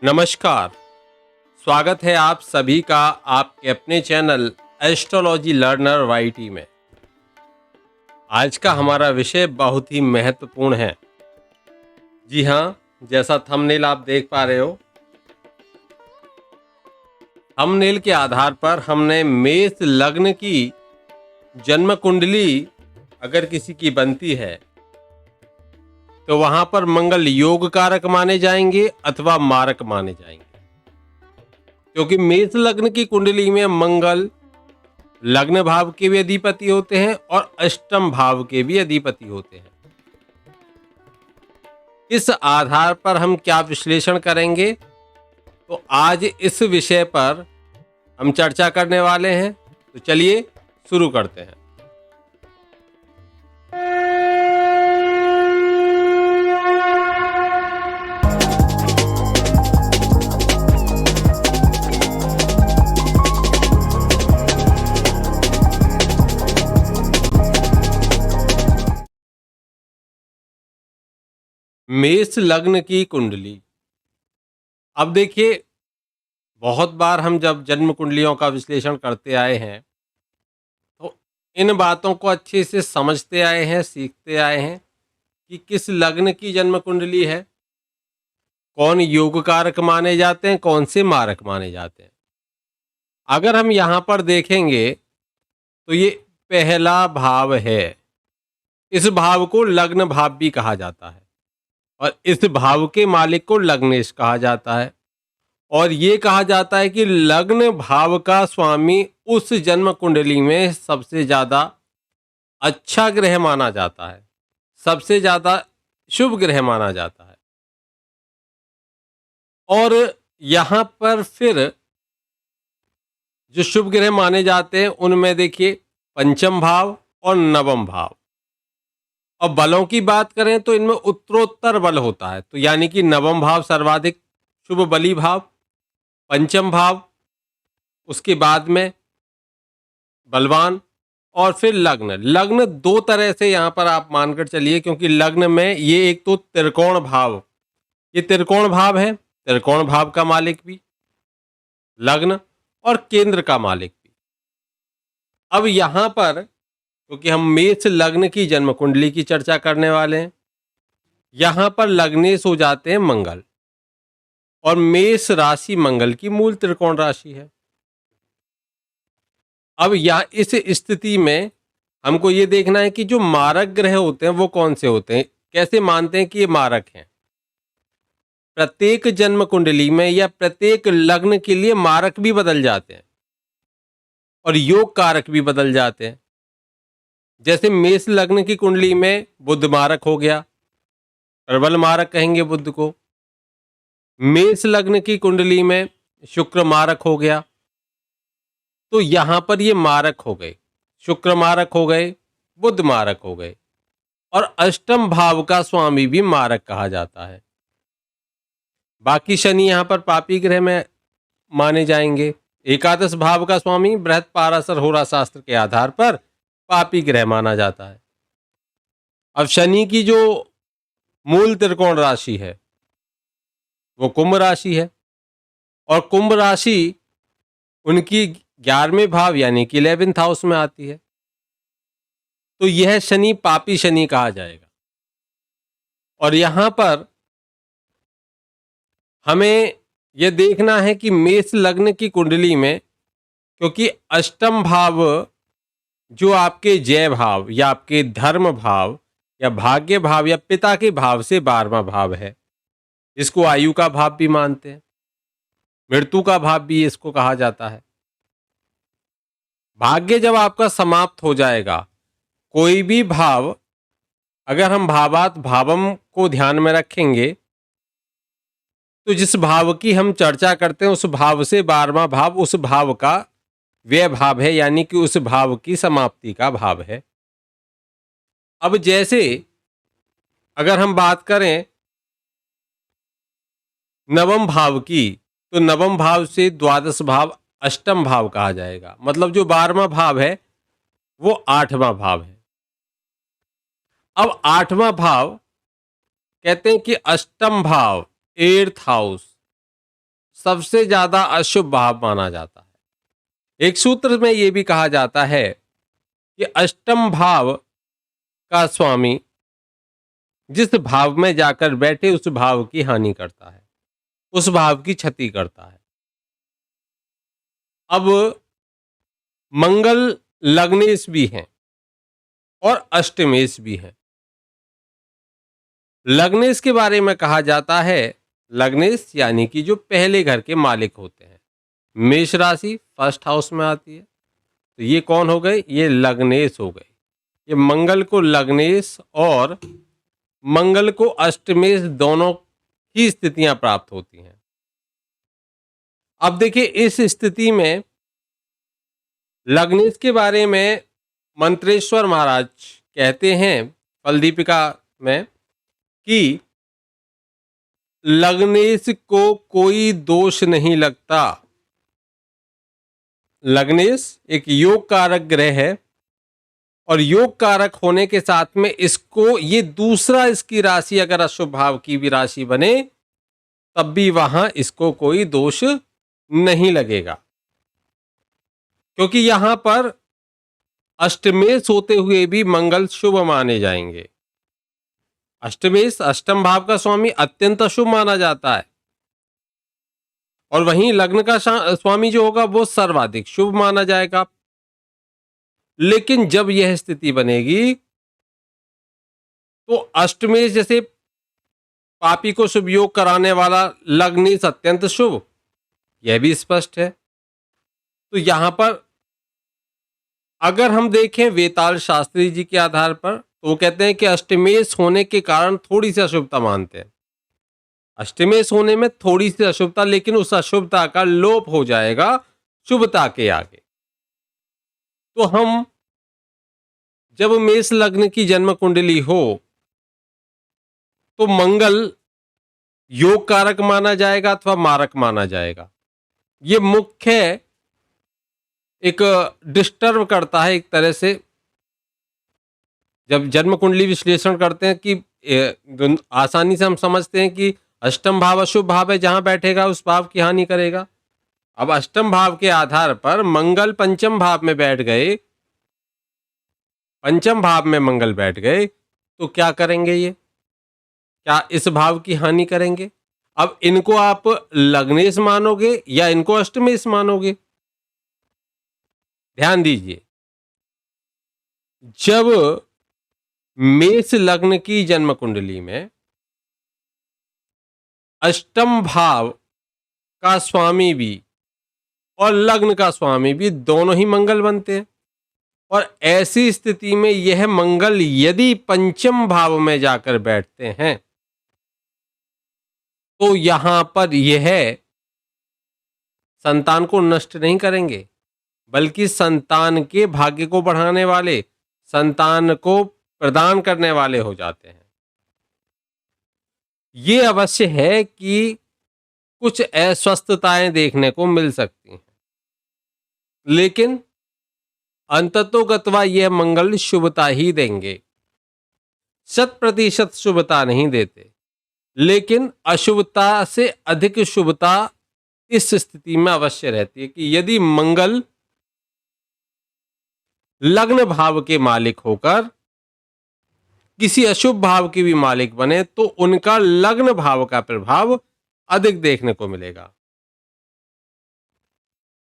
नमस्कार। स्वागत है आप सभी का आपके अपने चैनल एस्ट्रोलॉजी लर्नर वाईटी में। आज का हमारा विषय बहुत ही महत्वपूर्ण है। जी हाँ, जैसा थंबनेल आप देख पा रहे हो, थंबनेल के आधार पर हमने मेष लग्न की जन्म कुंडली अगर किसी की बनती है तो वहां पर मंगल योग कारक माने जाएंगे अथवा मारक माने जाएंगे, क्योंकि मेष लग्न की कुंडली में मंगल लग्न भाव के भी अधिपति होते हैं और अष्टम भाव के भी अधिपति होते हैं। इस आधार पर हम क्या विश्लेषण करेंगे, तो आज इस विषय पर हम चर्चा करने वाले हैं। तो चलिए शुरू करते हैं। मेष लग्न की कुंडली। अब देखिए, बहुत बार हम जब जन्म कुंडलियों का विश्लेषण करते आए हैं तो इन बातों को अच्छे से समझते आए हैं, सीखते आए हैं कि किस लग्न की जन्म कुंडली है, कौन योग कारक माने जाते हैं, कौन से मारक माने जाते हैं। अगर हम यहाँ पर देखेंगे तो ये पहला भाव है। इस भाव को लग्न भाव भी कहा जाता है और इस भाव के मालिक को लग्नेश कहा जाता है। और ये कहा जाता है कि लग्न भाव का स्वामी उस जन्म कुंडली में सबसे ज्यादा अच्छा ग्रह माना जाता है, सबसे ज्यादा शुभ ग्रह माना जाता है। और यहाँ पर फिर जो शुभ ग्रह माने जाते हैं उनमें देखिए पंचम भाव और नवम भाव। और बलों की बात करें तो इनमें उत्तरोत्तर बल होता है, तो यानी कि नवम भाव सर्वाधिक शुभ बली भाव, पंचम भाव उसके बाद में बलवान, और फिर लग्न। लग्न दो तरह से यहाँ पर आप मानकर चलिए, क्योंकि लग्न में ये एक तो त्रिकोण भाव, ये त्रिकोण भाव है, त्रिकोण भाव का मालिक भी लग्न और केंद्र का मालिक भी। अब यहाँ पर क्योंकि हम मेष लग्न की जन्म कुंडली की चर्चा करने वाले हैं, यहाँ पर लग्नेश हो जाते हैं मंगल, और मेष राशि मंगल की मूल त्रिकोण राशि है। अब यहाँ इस स्थिति में हमको ये देखना है कि जो मारक ग्रह होते हैं वो कौन से होते हैं, कैसे मानते हैं कि ये मारक हैं। प्रत्येक जन्म कुंडली में या प्रत्येक लग्न के लिए मारक भी बदल जाते हैं और योग कारक भी बदल जाते हैं। जैसे मेष लग्न की कुंडली में बुध मारक हो गया, प्रबल मारक कहेंगे बुध को। मेष लग्न की कुंडली में शुक्र मारक हो गया, तो यहां पर ये मारक हो गए, शुक्र मारक हो गए, बुध मारक हो गए। और अष्टम भाव का स्वामी भी मारक कहा जाता है। बाकी शनि यहां पर पापी ग्रह में माने जाएंगे। एकादश भाव का स्वामी बृहद पाराशर होरा शास्त्र के आधार पर पापी ग्रह माना जाता है। अब शनि की जो मूल त्रिकोण राशि है वो कुंभ राशि है, और कुंभ राशि उनकी 11वें भाव यानी कि 11th हाउस में आती है, तो यह शनि पापी शनि कहा जाएगा। और यहां पर हमें यह देखना है कि मेष लग्न की कुंडली में, क्योंकि अष्टम भाव जो आपके जय भाव या आपके धर्म भाव या भाग्य भाव या पिता के भाव से 12वां भाव है, इसको आयु का भाव भी मानते हैं, मृत्यु का भाव भी इसको कहा जाता है। भाग्य जब आपका समाप्त हो जाएगा, कोई भी भाव, अगर हम भावात भावम को ध्यान में रखेंगे तो जिस भाव की हम चर्चा करते हैं उस भाव से 12वां भाव उस भाव का व्यय भाव है, यानी कि उस भाव की समाप्ति का भाव है। अब जैसे अगर हम बात करें नवम भाव की, तो नवम भाव से द्वादश भाव अष्टम भाव कहा जाएगा, मतलब जो 12वां भाव है वो 8वां भाव है। अब 8वां भाव कहते हैं कि अष्टम भाव 8th हाउस, सबसे ज्यादा अशुभ भाव माना जाता है। एक सूत्र में यह भी कहा जाता है कि अष्टम भाव का स्वामी जिस भाव में जाकर बैठे उस भाव की हानि करता है, उस भाव की क्षति करता है। अब मंगल लग्नेश भी हैं और अष्टमेश भी हैं। लग्नेश के बारे में कहा जाता है, लग्नेश यानी कि जो पहले घर के मालिक होते हैं। मेष राशि फर्स्ट हाउस में आती है, तो ये कौन हो गए? ये लग्नेश हो गए। ये मंगल को लग्नेश और मंगल को अष्टमेश दोनों ही स्थितियां प्राप्त होती हैं। अब देखिए, इस स्थिति में लग्नेश के बारे में मंत्रेश्वर महाराज कहते हैं फलदीपिका में कि लग्नेश को कोई दोष नहीं लगता। लग्नेश एक योग कारक ग्रह है और योग कारक होने के साथ में इसको ये दूसरा इसकी राशि अगर अशुभ भाव की भी राशि बने तब भी वहां इसको कोई दोष नहीं लगेगा, क्योंकि यहां पर अष्टमेश होते हुए भी मंगल शुभ माने जाएंगे। अष्टमेश अष्टम भाव का स्वामी अत्यंत अशुभ माना जाता है और वहीं लग्न का स्वामी जो होगा वो सर्वाधिक शुभ माना जाएगा। लेकिन जब यह स्थिति बनेगी तो अष्टमेश जैसे पापी को शुभ योग कराने वाला लग्नेश अत्यंत शुभ, यह भी स्पष्ट है। तो यहां पर अगर हम देखें वेताल शास्त्री जी के आधार पर तो वो कहते हैं कि अष्टमेश होने के कारण थोड़ी सी अशुभता मानते हैं। अष्टमेश होने में थोड़ी सी अशुभता, लेकिन उस अशुभता का लोप हो जाएगा शुभता के आगे। तो हम जब मेष लग्न की जन्म कुंडली हो तो मंगल योग कारक माना जाएगा अथवा मारक माना जाएगा। ये मुख्य एक डिस्टर्ब करता है एक तरह से। जब जन्म कुंडली विश्लेषण करते हैं कि आसानी से हम समझते हैं कि अष्टम भाव अशुभ भाव है, जहां बैठेगा उस भाव की हानि करेगा। अब अष्टम भाव के आधार पर मंगल पंचम भाव में बैठ गए, पंचम भाव में मंगल बैठ गए तो क्या करेंगे? ये क्या इस भाव की हानि करेंगे? अब इनको आप लग्नेश मानोगे या इनको अष्टमेश मानोगे? ध्यान दीजिए, जब मेष लग्न की जन्म कुंडली में अष्टम भाव का स्वामी भी और लग्न का स्वामी भी दोनों ही मंगल बनते हैं, और ऐसी स्थिति में यह मंगल यदि पंचम भाव में जाकर बैठते हैं तो यहां पर यह संतान को नष्ट नहीं करेंगे, बल्कि संतान के भाग्य को बढ़ाने वाले, संतान को प्रदान करने वाले हो जाते हैं। ये अवश्य है कि कुछ अस्वस्थताएं देखने को मिल सकती हैं, लेकिन अंततोगत्वा यह मंगल शुभता ही देंगे। 100% शुभता नहीं देते, लेकिन अशुभता से अधिक शुभता इस स्थिति में अवश्य रहती है कि यदि मंगल लग्न भाव के मालिक होकर किसी अशुभ भाव के भी मालिक बने तो उनका लग्न भाव का प्रभाव अधिक देखने को मिलेगा।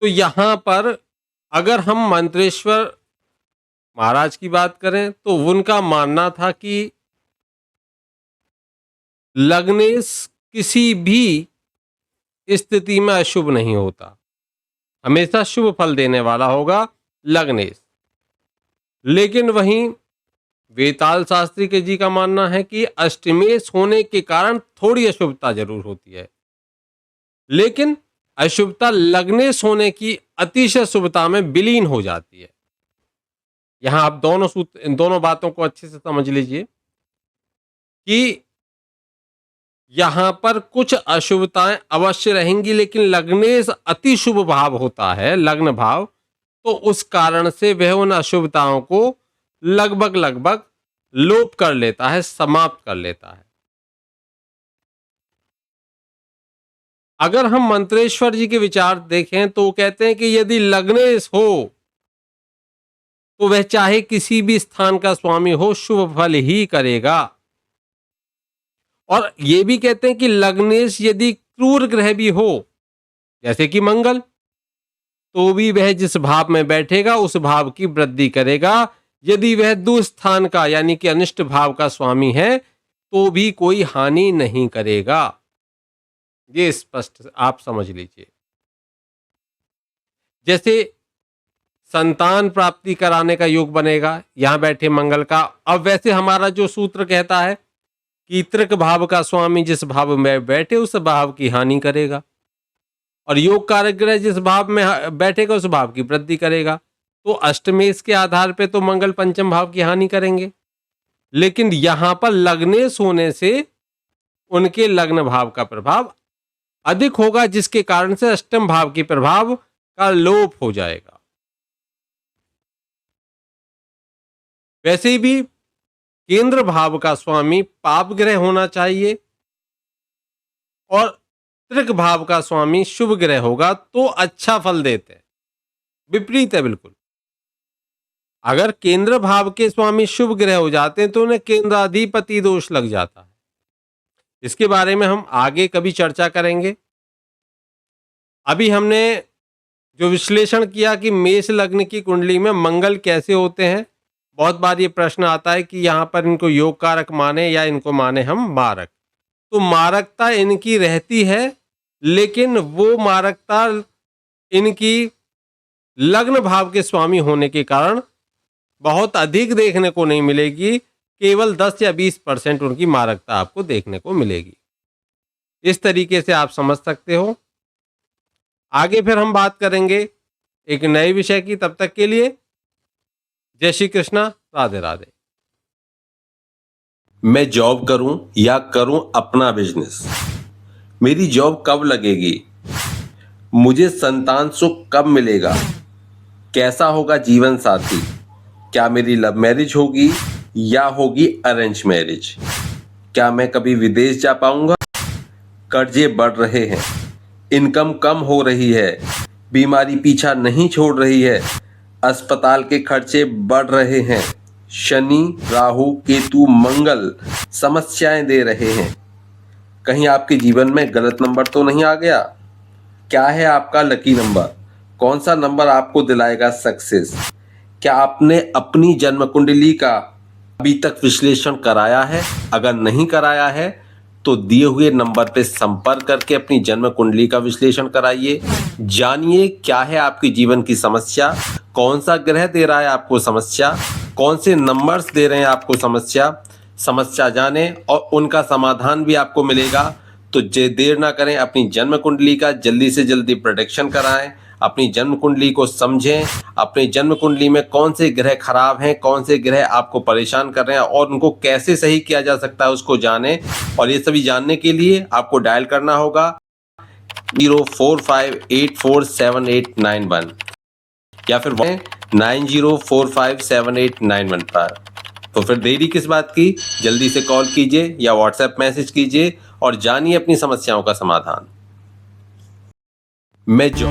तो यहां पर अगर हम मंत्रेश्वर महाराज की बात करें तो उनका मानना था कि लग्नेश किसी भी स्थिति में अशुभ नहीं होता, हमेशा शुभ फल देने वाला होगा लग्नेश। लेकिन वहीं वेताल शास्त्री के जी का मानना है कि अष्टमेश होने के कारण थोड़ी अशुभता जरूर होती है, लेकिन अशुभता लग्नेश होने की अतिशय शुभता में विलीन हो जाती है। यहां आप इन दोनों बातों को अच्छे से समझ लीजिए कि यहां पर कुछ अशुभताएं अवश्य रहेंगी, लेकिन लग्नेश अति शुभ भाव होता है, लग्न भाव, तो उस कारण से वह उन अशुभताओं को लगभग लोप कर लेता है, समाप्त कर लेता है। अगर हम मंत्रेश्वर जी के विचार देखें तो वो कहते हैं कि यदि लग्नेश हो तो वह चाहे किसी भी स्थान का स्वामी हो शुभ फल ही करेगा। और ये भी कहते हैं कि लग्नेश यदि क्रूर ग्रह भी हो जैसे कि मंगल, तो भी वह जिस भाव में बैठेगा उस भाव की वृद्धि करेगा। यदि वह दुस्थान का यानी कि अनिष्ट भाव का स्वामी है तो भी कोई हानि नहीं करेगा। ये स्पष्ट आप समझ लीजिए। जैसे संतान प्राप्ति कराने का योग बनेगा यहां बैठे मंगल का। अब वैसे हमारा जो सूत्र कहता है कि तृक भाव का स्वामी जिस भाव में बैठे उस भाव की हानि करेगा, और योग कारक ग्रह जिस भाव में बैठेगा उस भाव की वृद्धि करेगा। तो अष्टमेश के आधार पे तो मंगल पंचम भाव की हानि करेंगे, लेकिन यहां पर लग्नेश होने से उनके लग्न भाव का प्रभाव अधिक होगा, जिसके कारण से अष्टम भाव के प्रभाव का लोप हो जाएगा। वैसे भी केंद्र भाव का स्वामी पाप ग्रह होना चाहिए और त्रिक भाव का स्वामी शुभ ग्रह होगा तो अच्छा फल देते हैं। विपरीत है बिल्कुल। अगर केंद्र भाव के स्वामी शुभ ग्रह हो जाते हैं तो उन्हें केंद्राधिपति दोष लग जाता है। इसके बारे में हम आगे कभी चर्चा करेंगे। अभी हमने जो विश्लेषण किया कि मेष लग्न की कुंडली में मंगल कैसे होते हैं, बहुत बार ये प्रश्न आता है कि यहाँ पर इनको योग कारक माने या इनको माने हम मारक। तो मारकता इनकी रहती है, लेकिन वो मारकता इनकी लग्न भाव के स्वामी होने के कारण बहुत अधिक देखने को नहीं मिलेगी। केवल 10 या 20% उनकी मारकता आपको देखने को मिलेगी। इस तरीके से आप समझ सकते हो। आगे फिर हम बात करेंगे एक नए विषय की। तब तक के लिए जय श्री कृष्णा, राधे राधे। मैं जॉब करूं या करूं अपना बिजनेस, मेरी जॉब कब लगेगी, मुझे संतान सुख कब मिलेगा, कैसा होगा जीवन साथी, क्या मेरी लव मैरिज होगी या होगी अरेंज मैरिज, क्या मैं कभी विदेश जा पाऊंगा, कर्जे बढ़ रहे हैं, इनकम कम हो रही है, बीमारी पीछा नहीं छोड़ रही है, अस्पताल के खर्चे बढ़ रहे हैं, शनि राहु केतु मंगल समस्याएं दे रहे हैं, कहीं आपके जीवन में गलत नंबर तो नहीं आ गया, क्या है आपका लकी नंबर, कौन सा नंबर आपको दिलाएगा सक्सेस, क्या आपने अपनी जन्म कुंडली का अभी तक विश्लेषण कराया है, अगर नहीं कराया है तो दिए हुए नंबर पे संपर्क करके अपनी जन्म कुंडली का विश्लेषण कराइए। जानिए क्या है आपकी जीवन की समस्या, कौन सा ग्रह दे रहा है आपको समस्या, कौन से नंबर्स दे रहे हैं आपको समस्या जाने और उनका समाधान भी आपको मिलेगा। तो देर ना करें, अपनी जन्म कुंडली का जल्दी से जल्दी प्रोटेक्शन कराएं, अपनी जन्म कुंडली को समझें, अपनी जन्म कुंडली में कौन से ग्रह खराब हैं, कौन से ग्रह आपको परेशान कर रहे हैं और उनको कैसे सही किया जा सकता है उसको जानें। और ये सभी जानने के लिए आपको डायल करना होगा 045847891 या फिर 90457891 पर। तो फिर देरी किस बात की, जल्दी से कॉल कीजिए या व्हाट्सएप मैसेज कीजिए और जानिए अपनी समस्याओं का समाधान। मैं जो